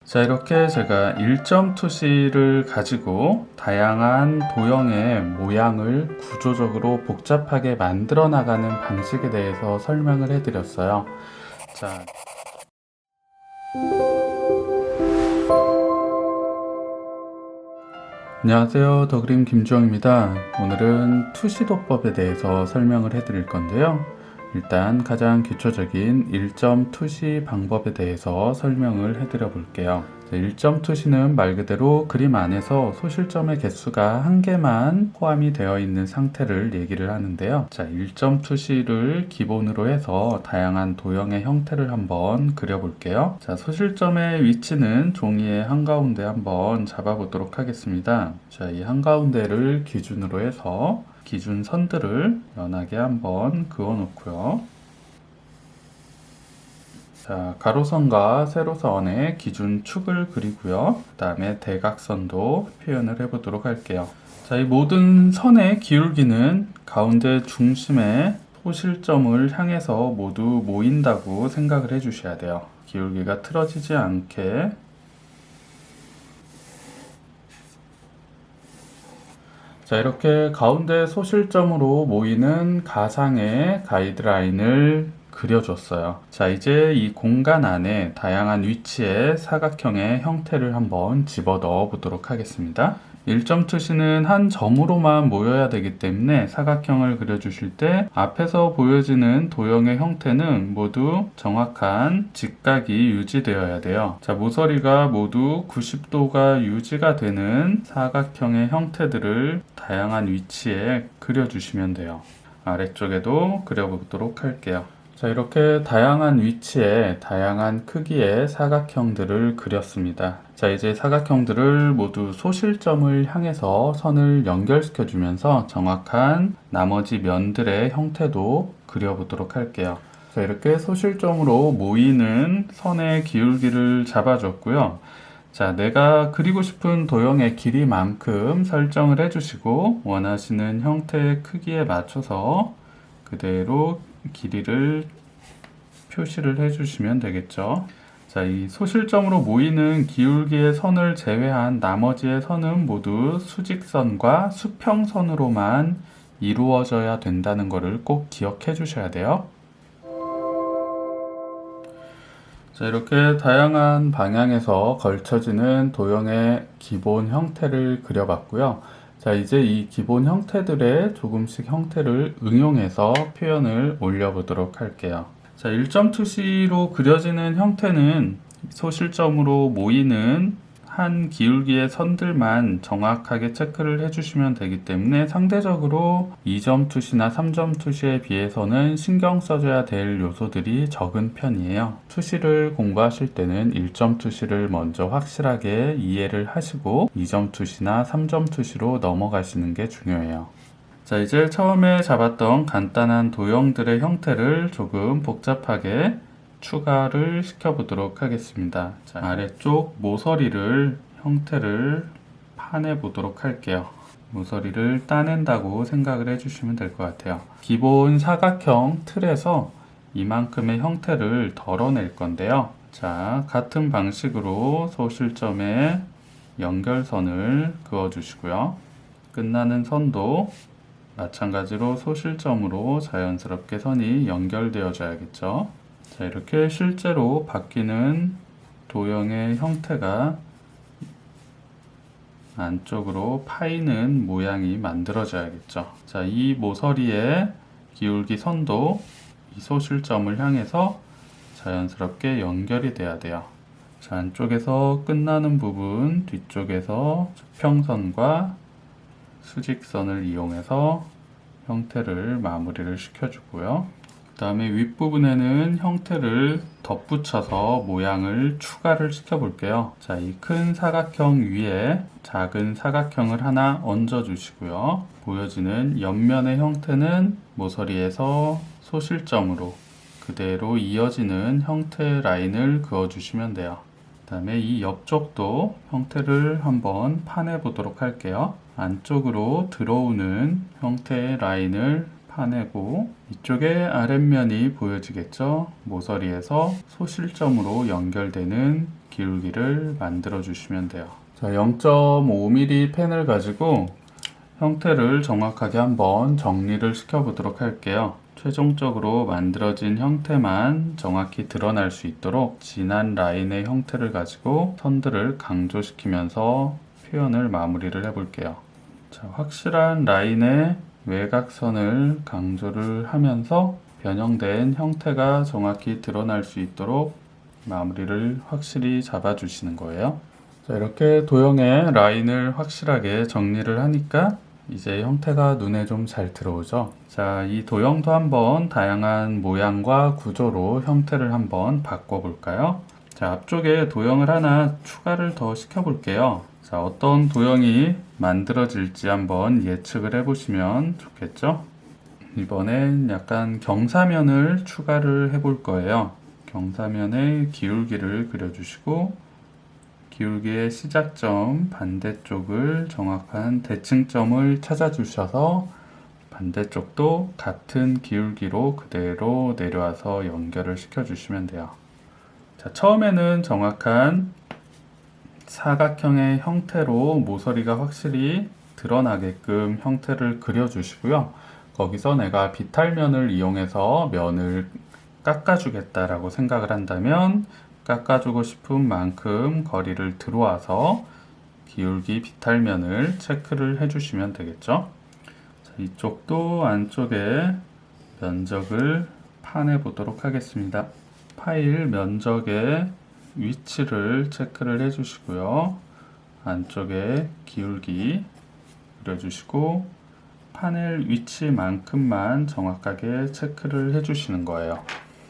자, 이렇게 제가 1점 투시를 가지고 다양한 도형의 모양을 구조적으로 복잡하게 만들어 나가는 방식에 대해서 설명을 해드렸어요. 자, 안녕하세요. 더그림 김주영입니다. 오늘은 투시도법에 대해서 설명을 해드릴 건데요. 일단 가장 기초적인 1점 투시 방법에 대해서 설명을 해드려 볼게요. 1점 투시는 말 그대로 그림 안에서 소실점의 개수가 한 개만 포함이 되어 있는 상태를 얘기를 하는데요. 자, 1점 투시를 기본으로 해서 다양한 도형의 형태를 한번 그려볼게요. 자, 소실점의 위치는 종이의 한가운데 한번 잡아보도록 하겠습니다. 자, 이 한가운데를 기준으로 해서 기준 선들을 연하게 한번 그어 놓고요. 자, 가로선과 세로선의 기준 축을 그리고요. 그 다음에 대각선도 표현을 해보도록 할게요. 자, 이 모든 선의 기울기는 가운데 중심의 소실점을 향해서 모두 모인다고 생각을 해주셔야 돼요. 기울기가 틀어지지 않게. 자, 이렇게 가운데 소실점으로 모이는 가상의 가이드라인을 그려줬어요. 자, 이제 이 공간 안에 다양한 위치의 사각형의 형태를 한번 집어 넣어 보도록 하겠습니다. 1점 투시는 한 점으로만 모여야 되기 때문에 사각형을 그려주실 때 앞에서 보여지는 도형의 형태는 모두 정확한 직각이 유지되어야 돼요. 자, 모서리가 모두 90도가 유지가 되는 사각형의 형태들을 다양한 위치에 그려주시면 돼요. 아래쪽에도 그려보도록 할게요. 자, 이렇게 다양한 위치에 다양한 크기의 사각형들을 그렸습니다. 자, 이제 사각형들을 모두 소실점을 향해서 선을 연결시켜 주면서 정확한 나머지 면들의 형태도 그려보도록 할게요. 자, 이렇게 소실점으로 모이는 선의 기울기를 잡아줬고요. 자, 내가 그리고 싶은 도형의 길이만큼 설정을 해주시고 원하시는 형태의 크기에 맞춰서 그대로 길이를 표시를 해주시면 되겠죠. 자, 이 소실점으로 모이는 기울기의 선을 제외한 나머지의 선은 모두 수직선과 수평선으로만 이루어져야 된다는 것을 꼭 기억해 주셔야 돼요. 자, 이렇게 다양한 방향에서 걸쳐지는 도형의 기본 형태를 그려봤고요. 자, 이제 이 기본 형태들의 조금씩 형태를 응용해서 표현을 올려보도록 할게요. 자, 1점 투시로 그려지는 형태는 소실점으로 모이는 한 기울기의 선들만 정확하게 체크를 해주시면 되기 때문에 상대적으로 2점 투시나 3점 투시에 비해서는 신경 써줘야 될 요소들이 적은 편이에요. 투시를 공부하실 때는 1점 투시를 먼저 확실하게 이해를 하시고 2점 투시나 3점 투시로 넘어가시는 게 중요해요. 자, 이제 처음에 잡았던 간단한 도형들의 형태를 조금 복잡하게 추가를 시켜보도록 하겠습니다. 자, 아래쪽 모서리를 형태를 파내 보도록 할게요. 모서리를 따낸다고 생각을 해주시면 될 것 같아요. 기본 사각형 틀에서 이만큼의 형태를 덜어낼 건데요. 자, 같은 방식으로 소실점에 연결선을 그어주시고요. 끝나는 선도 마찬가지로 소실점으로 자연스럽게 선이 연결되어져야겠죠. 자, 이렇게 실제로 바뀌는 도형의 형태가 안쪽으로 파이는 모양이 만들어져야겠죠. 자, 이 모서리의 기울기 선도 이 소실점을 향해서 자연스럽게 연결이 돼야 돼요. 자, 안쪽에서 끝나는 부분, 뒤쪽에서 수평선과 수직선을 이용해서 형태를 마무리를 시켜주고요. 그 다음에 윗부분에는 형태를 덧붙여서 모양을 추가를 시켜볼게요. 자, 이 큰 사각형 위에 작은 사각형을 하나 얹어 주시고요. 보여지는 옆면의 형태는 모서리에서 소실점으로 그대로 이어지는 형태 라인을 그어주시면 돼요. 그 다음에 이 옆쪽도 형태를 한번 파내 보도록 할게요. 안쪽으로 들어오는 형태의 라인을 파내고 이쪽에 아랫면이 보여지겠죠? 모서리에서 소실점으로 연결되는 기울기를 만들어 주시면 돼요. 자, 0.5mm 펜을 가지고 형태를 정확하게 한번 정리를 시켜 보도록 할게요. 최종적으로 만들어진 형태만 정확히 드러날 수 있도록 진한 라인의 형태를 가지고 선들을 강조시키면서 표현을 마무리를 해 볼게요. 자, 확실한 라인의 외곽선을 강조를 하면서 변형된 형태가 정확히 드러날 수 있도록 마무리를 확실히 잡아주시는 거예요. 자, 이렇게 도형의 라인을 확실하게 정리를 하니까 이제 형태가 눈에 좀 잘 들어오죠. 자, 이 도형도 한번 다양한 모양과 구조로 형태를 한번 바꿔 볼까요? 자, 앞쪽에 도형을 하나 추가를 더 시켜 볼게요. 자, 어떤 도형이 만들어질지 한번 예측을 해 보시면 좋겠죠? 이번엔 약간 경사면을 추가를 해 볼 거예요. 경사면의 기울기를 그려주시고 기울기의 시작점 반대쪽을 정확한 대칭점을 찾아주셔서 반대쪽도 같은 기울기로 그대로 내려와서 연결을 시켜주시면 돼요. 자, 처음에는 정확한 사각형의 형태로 모서리가 확실히 드러나게끔 형태를 그려주시고요. 거기서 내가 비탈면을 이용해서 면을 깎아주겠다라고 생각을 한다면 깎아주고 싶은 만큼 거리를 들어와서 기울기 비탈면을 체크를 해주시면 되겠죠. 자, 이쪽도 안쪽에 면적을 파내 보도록 하겠습니다. 파일 면적의 위치를 체크를 해주시고요. 안쪽에 기울기 그려주시고 파낼 위치만큼만 정확하게 체크를 해주시는 거예요.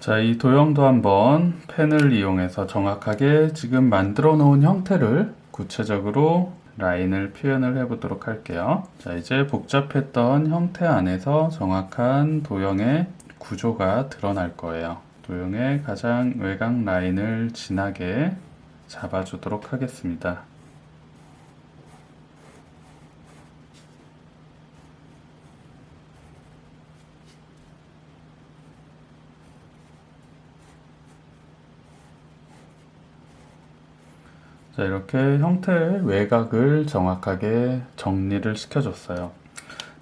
자, 이 도형도 한번 펜을 이용해서 정확하게 지금 만들어 놓은 형태를 구체적으로 라인을 표현을 해 보도록 할게요. 자, 이제 복잡했던 형태 안에서 정확한 도형의 구조가 드러날 거예요. 도형의 가장 외곽 라인을 진하게 잡아주도록 하겠습니다. 자, 이렇게 형태의 외곽을 정확하게 정리를 시켜줬어요.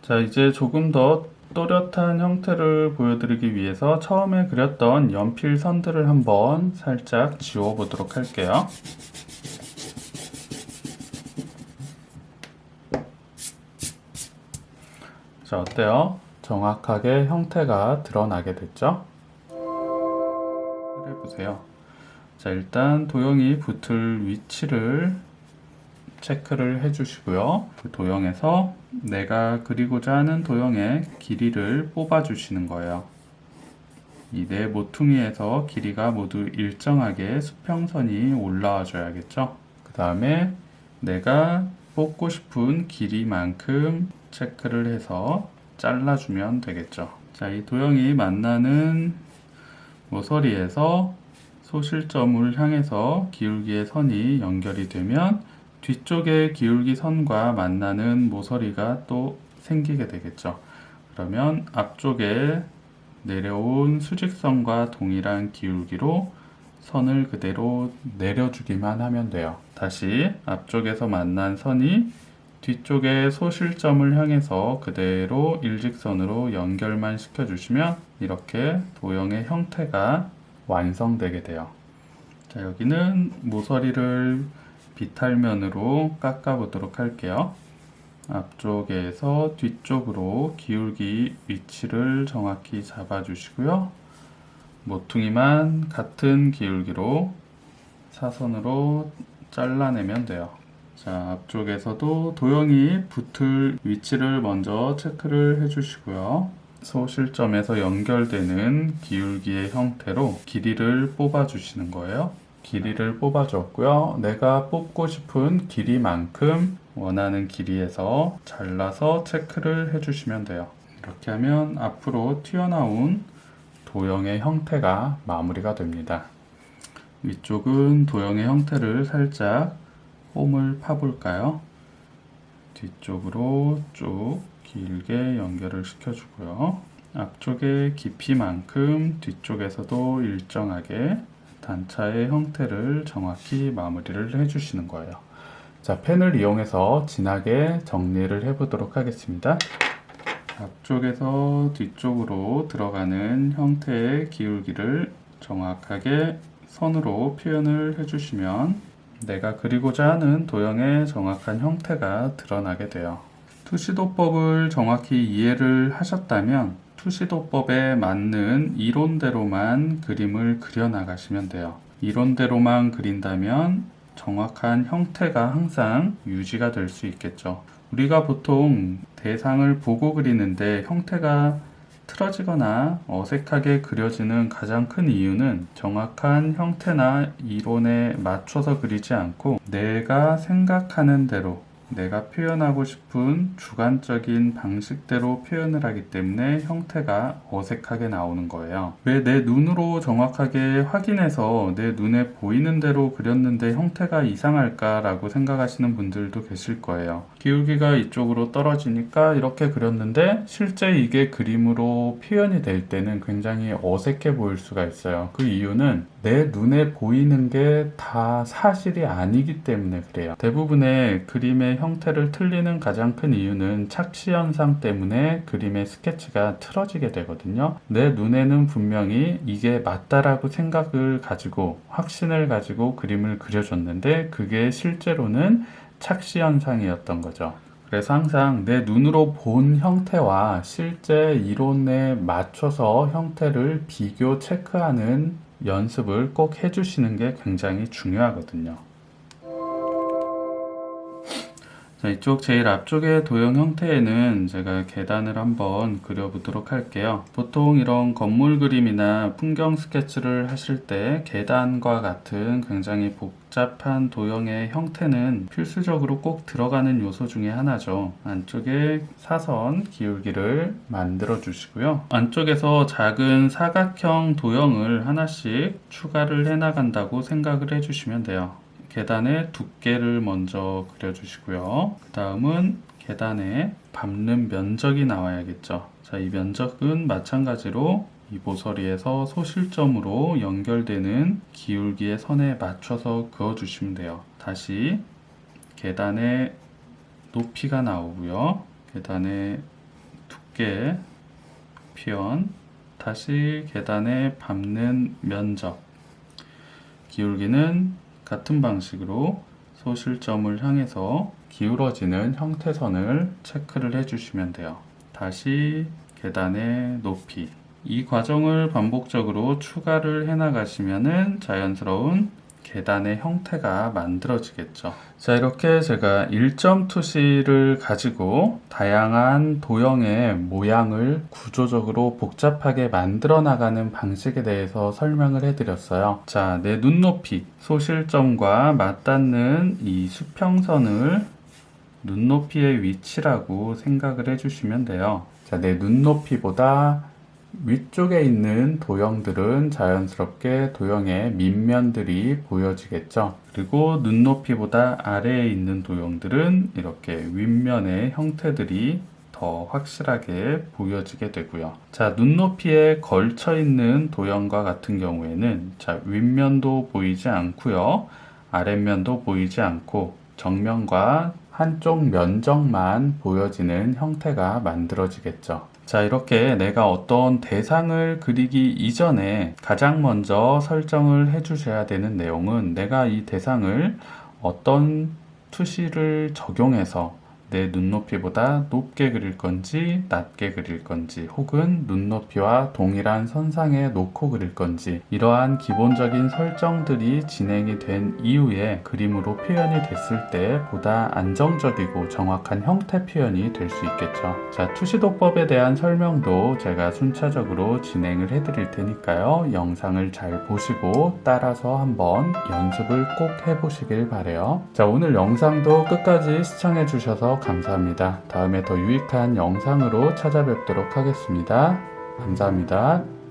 자, 이제 조금 더 또렷한 형태를 보여드리기 위해서 처음에 그렸던 연필 선들을 한번 살짝 지워 보도록 할게요. 자, 어때요? 정확하게 형태가 드러나게 됐죠? 해보세요. 자, 일단 도형이 붙을 위치를 체크를 해주시고요. 그 도형에서 내가 그리고자 하는 도형의 길이를 뽑아 주시는 거예요. 이 네 모퉁이에서 길이가 모두 일정하게 수평선이 올라와 줘야겠죠. 그 다음에 내가 뽑고 싶은 길이만큼 체크를 해서 잘라주면 되겠죠. 자, 이 도형이 만나는 모서리에서 소실점을 향해서 기울기의 선이 연결이 되면 뒤쪽의 기울기 선과 만나는 모서리가 또 생기게 되겠죠. 그러면 앞쪽에 내려온 수직선과 동일한 기울기로 선을 그대로 내려주기만 하면 돼요. 다시 앞쪽에서 만난 선이 뒤쪽의 소실점을 향해서 그대로 일직선으로 연결만 시켜주시면 이렇게 도형의 형태가 완성되게 돼요. 자, 여기는 모서리를 비탈면으로 깎아 보도록 할게요. 앞쪽에서 뒤쪽으로 기울기 위치를 정확히 잡아 주시고요. 모퉁이만 같은 기울기로 사선으로 잘라내면 돼요. 자, 앞쪽에서도 도형이 붙을 위치를 먼저 체크를 해주시고요. 소실점에서 연결되는 기울기의 형태로 길이를 뽑아 주시는 거예요. 길이를 뽑아 줬고요. 내가 뽑고 싶은 길이만큼 원하는 길이에서 잘라서 체크를 해주시면 돼요. 이렇게 하면 앞으로 튀어나온 도형의 형태가 마무리가 됩니다. 위쪽은 도형의 형태를 살짝 홈을 파볼까요? 뒤쪽으로 쭉 길게 연결을 시켜주고요. 앞쪽의 깊이만큼 뒤쪽에서도 일정하게 단차의 형태를 정확히 마무리를 해주시는 거예요. 자, 펜을 이용해서 진하게 정리를 해보도록 하겠습니다. 앞쪽에서 뒤쪽으로 들어가는 형태의 기울기를 정확하게 선으로 표현을 해주시면 내가 그리고자 하는 도형의 정확한 형태가 드러나게 돼요. 투시도법을 정확히 이해를 하셨다면 투시도법에 맞는 이론대로만 그림을 그려 나가시면 돼요. 이론대로만 그린다면 정확한 형태가 항상 유지가 될 수 있겠죠. 우리가 보통 대상을 보고 그리는데 형태가 틀어지거나 어색하게 그려지는 가장 큰 이유는 정확한 형태나 이론에 맞춰서 그리지 않고 내가 생각하는 대로 내가 표현하고 싶은 주관적인 방식대로 표현을 하기 때문에 형태가 어색하게 나오는 거예요. 왜 내 눈으로 정확하게 확인해서 내 눈에 보이는 대로 그렸는데 형태가 이상할까라고 생각하시는 분들도 계실 거예요. 기울기가 이쪽으로 떨어지니까 이렇게 그렸는데 실제 이게 그림으로 표현이 될 때는 굉장히 어색해 보일 수가 있어요. 그 이유는 내 눈에 보이는 게 다 사실이 아니기 때문에 그래요. 대부분의 그림의 형태를 틀리는 가장 큰 이유는 착시 현상 때문에 그림의 스케치가 틀어지게 되거든요. 내 눈에는 분명히 이게 맞다라고 생각을 가지고 확신을 가지고 그림을 그려줬는데 그게 실제로는 착시 현상이었던 거죠. 그래서 항상 내 눈으로 본 형태와 실제 이론에 맞춰서 형태를 비교 체크하는 연습을 꼭 해주시는 게 굉장히 중요하거든요. 자, 이쪽 제일 앞쪽의 도형 형태에는 제가 계단을 한번 그려보도록 할게요. 보통 이런 건물 그림이나 풍경 스케치를 하실 때 계단과 같은 굉장히 복잡한 도형의 형태는 필수적으로 꼭 들어가는 요소 중에 하나죠. 안쪽에 사선 기울기를 만들어 주시고요. 안쪽에서 작은 사각형 도형을 하나씩 추가를 해 나간다고 생각을 해주시면 돼요. 계단의 두께를 먼저 그려주시고요. 그 다음은 계단에 밟는 면적이 나와야겠죠. 자, 이 면적은 마찬가지로 이 모서리에서 소실점으로 연결되는 기울기의 선에 맞춰서 그어주시면 돼요. 다시 계단의 높이가 나오고요. 계단의 두께 표현, 다시 계단에 밟는 면적, 기울기는 같은 방식으로 소실점을 향해서 기울어지는 형태선을 체크를 해주시면 돼요. 다시 계단의 높이. 이 과정을 반복적으로 추가를 해나가시면은 자연스러운 계단의 형태가 만들어지겠죠. 자, 이렇게 제가 1점 투시를 가지고 다양한 도형의 모양을 구조적으로 복잡하게 만들어 나가는 방식에 대해서 설명을 해드렸어요. 자, 내 눈높이, 소실점과 맞닿는 이 수평선을 눈높이의 위치라고 생각을 해주시면 돼요. 자, 내 눈높이보다 위쪽에 있는 도형들은 자연스럽게 도형의 밑면들이 보여지겠죠. 그리고 눈높이보다 아래에 있는 도형들은 이렇게 윗면의 형태들이 더 확실하게 보여지게 되고요. 자, 눈높이에 걸쳐 있는 도형과 같은 경우에는 자, 윗면도 보이지 않고요. 아랫면도 보이지 않고 정면과 한쪽 면적만 보여지는 형태가 만들어지겠죠. 자, 이렇게 내가 어떤 대상을 그리기 이전에 가장 먼저 설정을 해 주셔야 되는 내용은 내가 이 대상을 어떤 투시를 적용해서 내 눈높이보다 높게 그릴 건지 낮게 그릴 건지 혹은 눈높이와 동일한 선상에 놓고 그릴 건지 이러한 기본적인 설정들이 진행이 된 이후에 그림으로 표현이 됐을 때 보다 안정적이고 정확한 형태 표현이 될 수 있겠죠. 자, 투시도법에 대한 설명도 제가 순차적으로 진행을 해드릴 테니까요. 영상을 잘 보시고 따라서 한번 연습을 꼭 해보시길 바래요. 자, 오늘 영상도 끝까지 시청해 주셔서 감사합니다. 다음에 더 유익한 영상으로 찾아뵙도록 하겠습니다. 감사합니다.